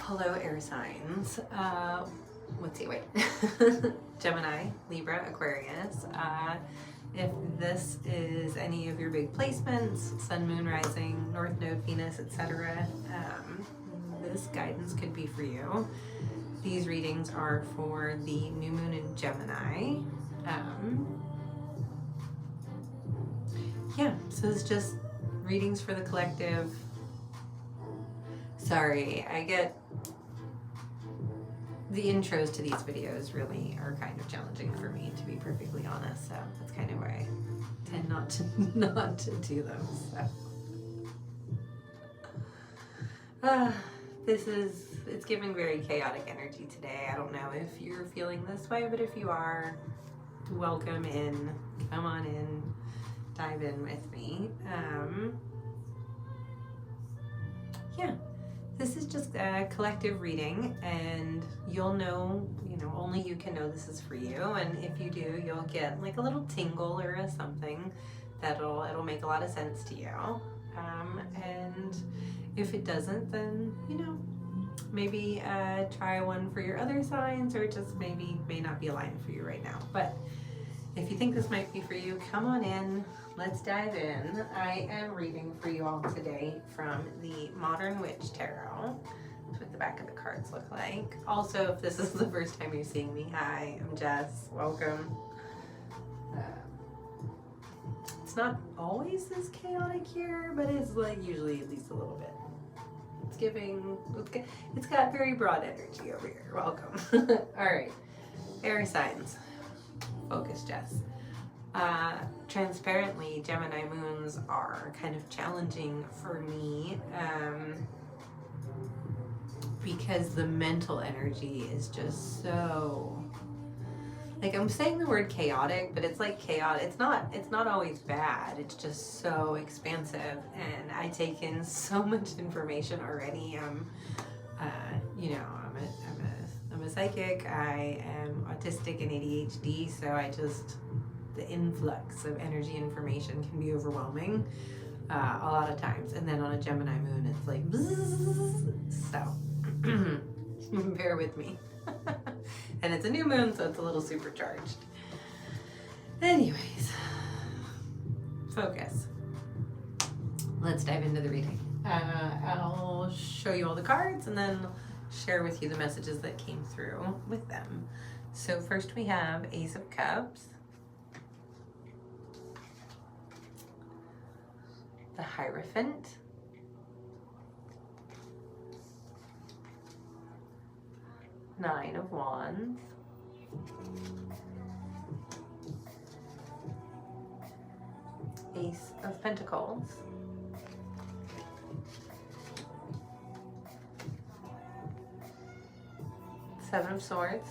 Hello, air signs. Let's see, wait. Gemini, Libra, Aquarius. If this is any of your big placements, Sun, Moon, Rising, North Node, Venus, etc., this guidance could be for you. These readings are for the new moon in Gemini. Yeah, so it's just readings for the collective. Sorry, I get the intros to these videos really are kind of challenging for me, to be perfectly honest. So that's kind of why I tend not to do them. So it's giving very chaotic energy today. I don't know if you're feeling this way, but if you are, welcome in. Come on in. Dive in with me. Yeah. This is just a collective reading, and you'll know, only you can know this is for you. And if you do, you'll get like a little tingle or something it'll make a lot of sense to you. And if it doesn't, then, maybe try one for your other signs, or just maybe may not be aligned for you right now. But if you think this might be for you, come on in. Let's dive in. I am reading for you all today from the Modern Witch Tarot. That's what the back of the cards look like. Also, if this is the first time you're seeing me, hi, I'm Jess. Welcome. It's not always this chaotic here, but it's like usually at least a little bit. It's got very broad energy over here. Welcome. All right, air signs. Focus, Jess. Transparently, Gemini moons are kind of challenging for me because the mental energy is just so, like, I'm saying the word chaotic, but it's like chaotic. It's not always bad. It's just so expansive, and I take in so much information already. I'm a psychic. I am autistic and ADHD, so the influx of energy information can be overwhelming a lot of times. And then on a Gemini moon, it's like bzzz, so bear with me. And it's a new moon, so it's a little supercharged. Anyways, focus. Let's dive into the reading. I'll show you all the cards and then share with you the messages that came through with them. So first we have Ace of Cups, the Hierophant, Nine of Wands, Ace of Pentacles, Seven of Swords,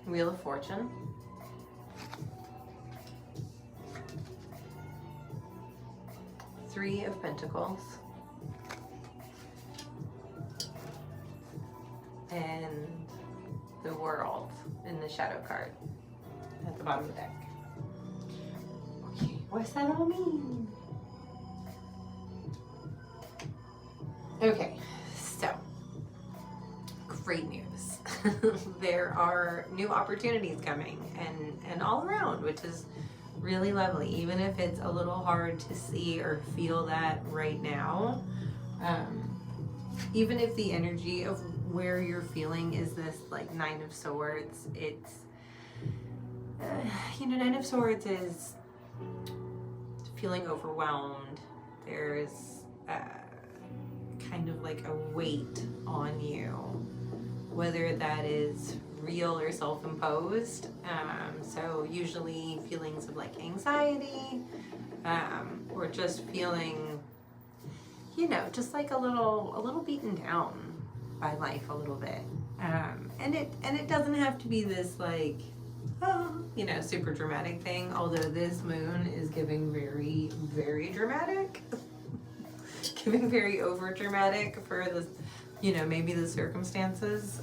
Wheel of Fortune, Three of Pentacles, and the World in the Shadow card at the bottom of the deck. Okay, what's that all mean? Okay, so great news. There are new opportunities coming and all around, which is really lovely, even if it's a little hard to see or feel that right now. Even if the energy of where you're feeling is this like Nine of Swords, it's Nine of Swords is feeling overwhelmed. There's kind of like a weight on you, whether that is real or self-imposed. So usually feelings of like anxiety, or just feeling, just like a little beaten down by life a little bit. And it doesn't have to be this like, super dramatic thing, although this moon is giving very, very dramatic. Giving very over dramatic for the, maybe the circumstances.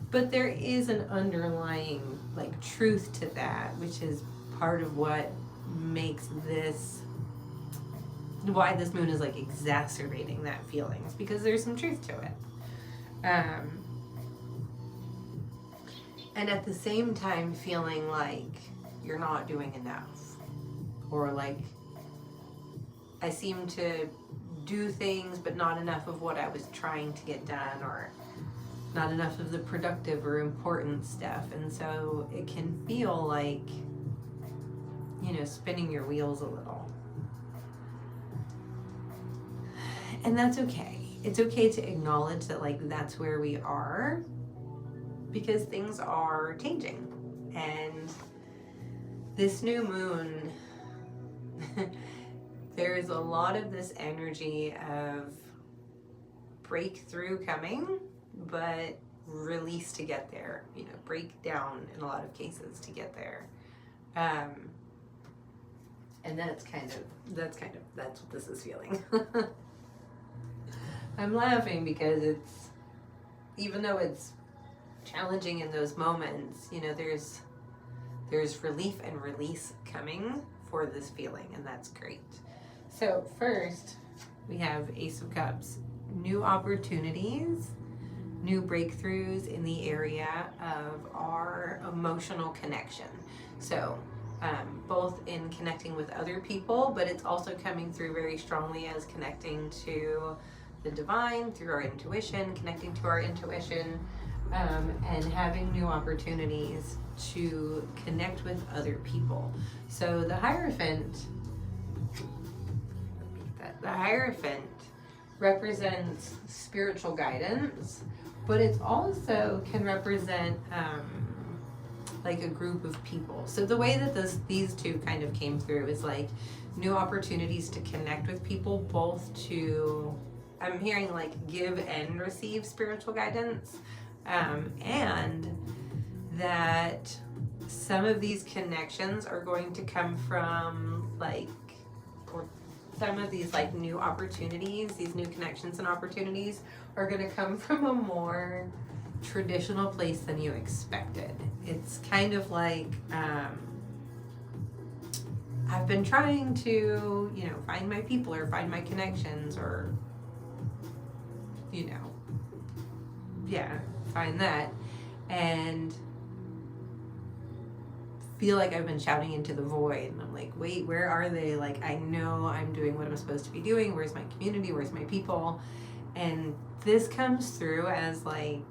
But there is an underlying like truth to that, which is part of what makes this why this moon is like exacerbating that feeling. It's because there's some truth to it. And at the same time feeling like you're not doing enough, or like I seem to do things but not enough of what I was trying to get done, or not enough of the productive or important stuff. And so it can feel like, you know, spinning your wheels a little. And that's okay. It's okay to acknowledge that, like, that's where we are, because things are changing. And this new moon, there's a lot of this energy of breakthrough coming, but release to get there, you know, break down in a lot of cases to get there. And that's what this is feeling. I'm laughing because it's, even though it's challenging in those moments, you know, there's relief and release coming for this feeling, and that's great. So first, we have Ace of Cups, new opportunities, new breakthroughs in the area of our emotional connection. So both in connecting with other people, but it's also coming through very strongly as connecting to the divine through our intuition, connecting to our intuition, and having new opportunities to connect with other people. So the Hierophant represents spiritual guidance, but it also can represent like a group of people. So the way that these two kind of came through is like new opportunities to connect with people, both to, I'm hearing like give and receive spiritual guidance, and that some of these connections are going to come from like, or some of these like new opportunities, these new connections and opportunities are going to come from a more traditional place than you expected. It's kind of like, I've been trying to, you know, find my people or find my connections, or, you know, yeah, find that, and feel like I've been shouting into the void, and I'm like, wait, where are they? Like, I know I'm doing what I'm supposed to be doing. Where's my community? Where's my people? And this comes through as like,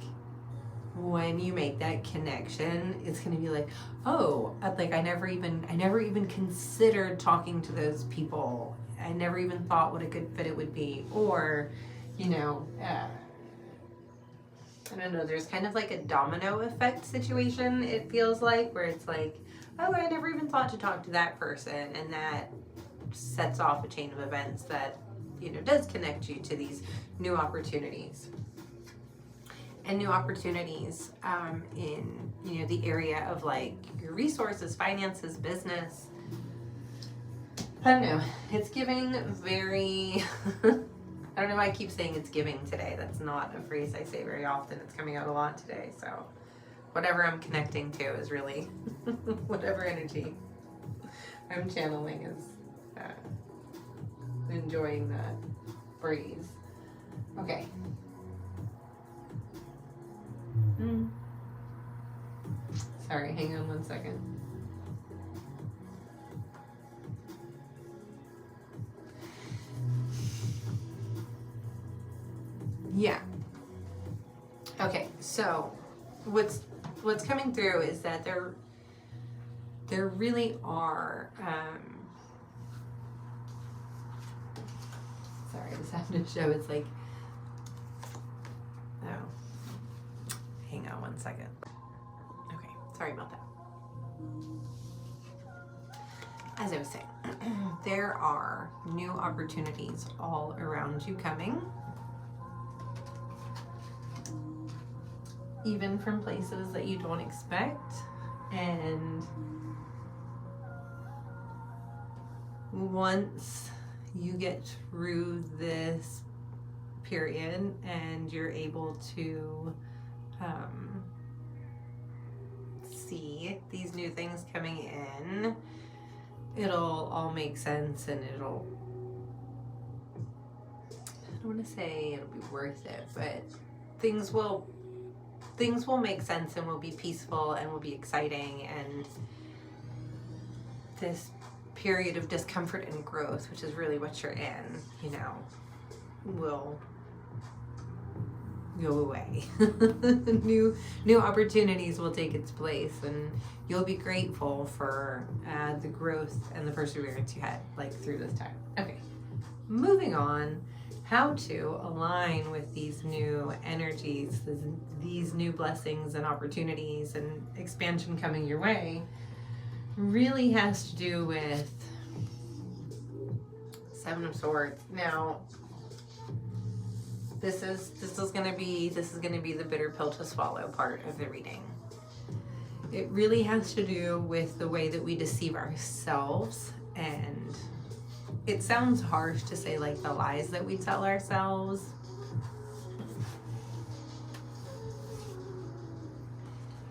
when you make that connection, it's going to be like, oh, like I never even considered talking to those people. I never even thought what a good fit it would be. Or, you know, I don't know, there's kind of like a domino effect situation, it feels like, where it's like, oh, I never even thought to talk to that person, and that sets off a chain of events that, you know, does connect you to these new opportunities. And new opportunities in, you know, the area of like your resources, finances, business. I don't know, it's giving very I don't know why I keep saying it's giving today. That's not a phrase I say very often. It's coming out a lot today. So whatever I'm connecting to is really whatever energy I'm channeling is enjoying that phrase. Okay. Sorry, hang on one second. Yeah. Okay, so what's coming through is that there really are sorry, I just have to show, it's like, oh, hang on one second. Okay, sorry about that. As I was saying, there are new opportunities all around you coming, even from places that you don't expect. And once you get through this period and you're able to see these new things coming in, it'll all make sense, and it'll want to say it'll be worth it, but things will make sense and will be peaceful and will be exciting, and this period of discomfort and growth, which is really what you're in, you know, will go away. new opportunities will take its place, and you'll be grateful for the growth and the perseverance you had like through this time. Okay, moving on. How to align with these new energies, these new blessings and opportunities and expansion coming your way, really has to do with Seven of Swords. Now, this is going to be the bitter pill to swallow part of the reading. It really has to do with the way that we deceive ourselves, and it sounds harsh to say like the lies that we tell ourselves.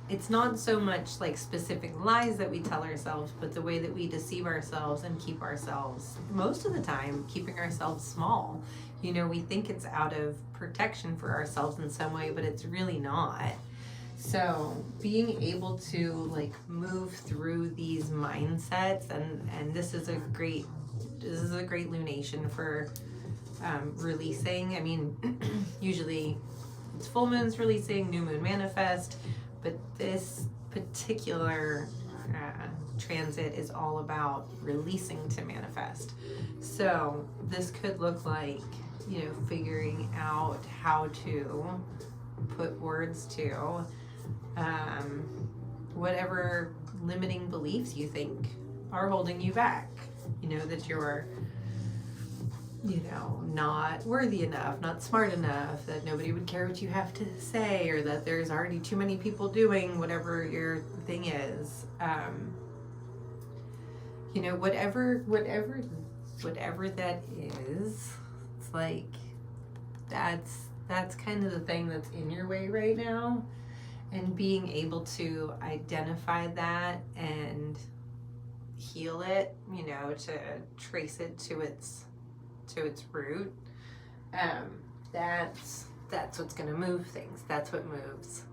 It's not so much like specific lies that we tell ourselves, but the way that we deceive ourselves and keep ourselves, most of the time, keeping ourselves small. You know, we think it's out of protection for ourselves in some way, but it's really not. So being able to like move through these mindsets, and this is a great lunation for releasing. I mean, usually it's full moons releasing, new moon manifest, but this particular transit is all about releasing to manifest. So this could look like, you know, figuring out how to put words to whatever limiting beliefs you think are holding you back. You know, that you're, you know, not worthy enough, not smart enough, that nobody would care what you have to say, or that there's already too many people doing whatever your thing is. You know, whatever that is, it's like, that's kind of the thing that's in your way right now. And being able to identify that and heal it, you know, to trace it to its root, that's what's going to move things. That's what moves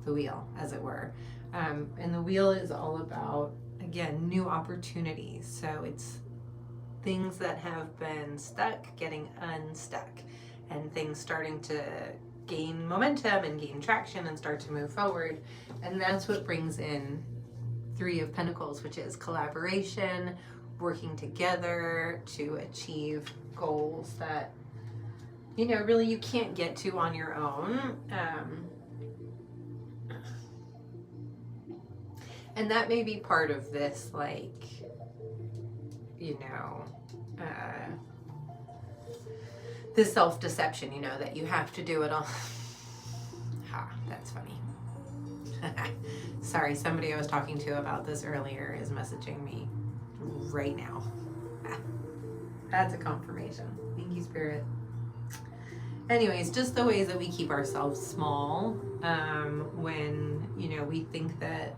the wheel, as it were. And the wheel is all about, again, new opportunities. So it's things that have been stuck getting unstuck, and things starting to gain momentum and gain traction and start to move forward. And that's what brings in Three of Pentacles, which is collaboration, working together to achieve goals that, you know, really you can't get to on your own. And that may be part of this, like, you know, this self-deception, you know, that you have to do it all. That's funny. Sorry, somebody I was talking to about this earlier is messaging me right now. That's a confirmation. Thank you, Spirit. Anyways, just the ways that we keep ourselves small when, you know, we think that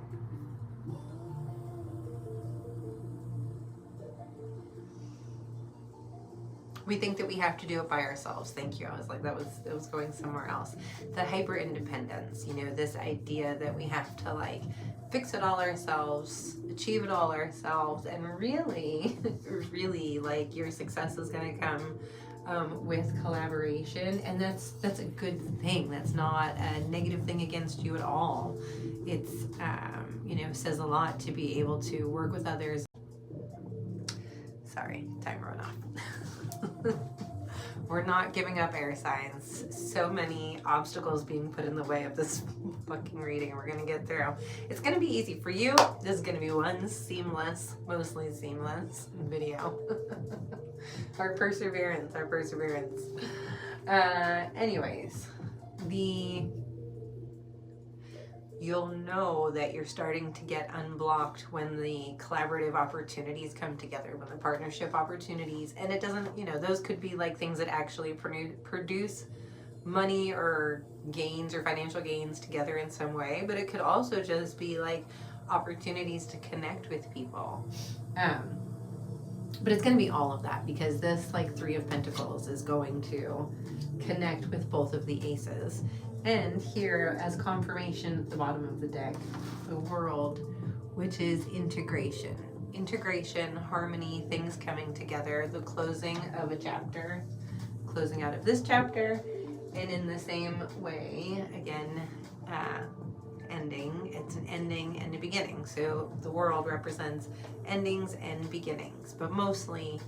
we have to do it by ourselves. Thank you. I was like, it was going somewhere else. The hyper independence, you know, this idea that we have to like fix it all ourselves, achieve it all ourselves, and really, really, like, your success is going to come with collaboration, and that's a good thing. That's not a negative thing against you at all. It's you know, says a lot to be able to work with others. Sorry, timer went off. We're not giving up, air signs. So many obstacles being put in the way of this fucking reading. We're gonna get through. It's gonna be easy for you. This is gonna be one seamless, mostly seamless video. Our perseverance. Anyways, you'll know that you're starting to get unblocked when the collaborative opportunities come together, when the partnership opportunities, and it doesn't, you know, those could be like things that actually produce money or gains or financial gains together in some way, but it could also just be like opportunities to connect with people. But it's going to be all of that, because this like Three of Pentacles is going to connect with both of the aces. And here, as confirmation at the bottom of the deck, the World, which is integration. Integration, harmony, things coming together, the closing of a chapter, closing out of this chapter, and in the same way, again, ending. It's an ending and a beginning. So the World represents endings and beginnings, but mostly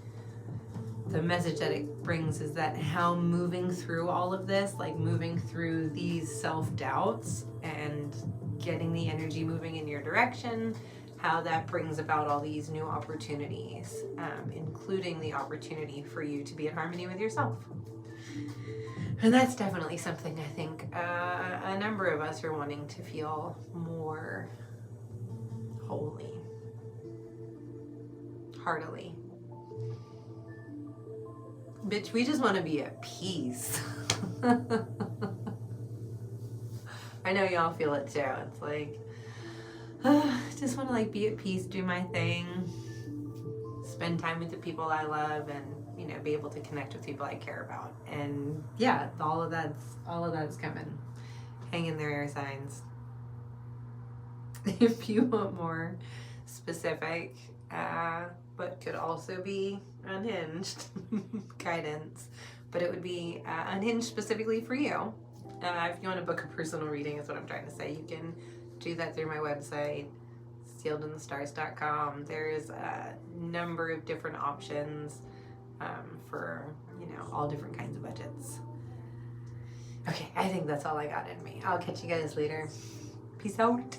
the message that it brings is that how moving through all of this, like moving through these self-doubts and getting the energy moving in your direction, how that brings about all these new opportunities, including the opportunity for you to be in harmony with yourself. And that's definitely something I think a number of us are wanting to feel more wholly, heartily. Bitch, we just want to be at peace. I know y'all feel it too. It's like, just want to like be at peace, do my thing, spend time with the people I love, and you know, be able to connect with people I care about. And yeah, all of that's coming. Hang in there, air signs. If you want more specific, but could also be unhinged guidance, but it would be unhinged specifically for you. If you want to book a personal reading, is what I'm trying to say, you can do that through my website, sealedinthestars.com. There's a number of different options for, you know, all different kinds of budgets. Okay, I think that's all I got in me. I'll catch you guys later. Peace out.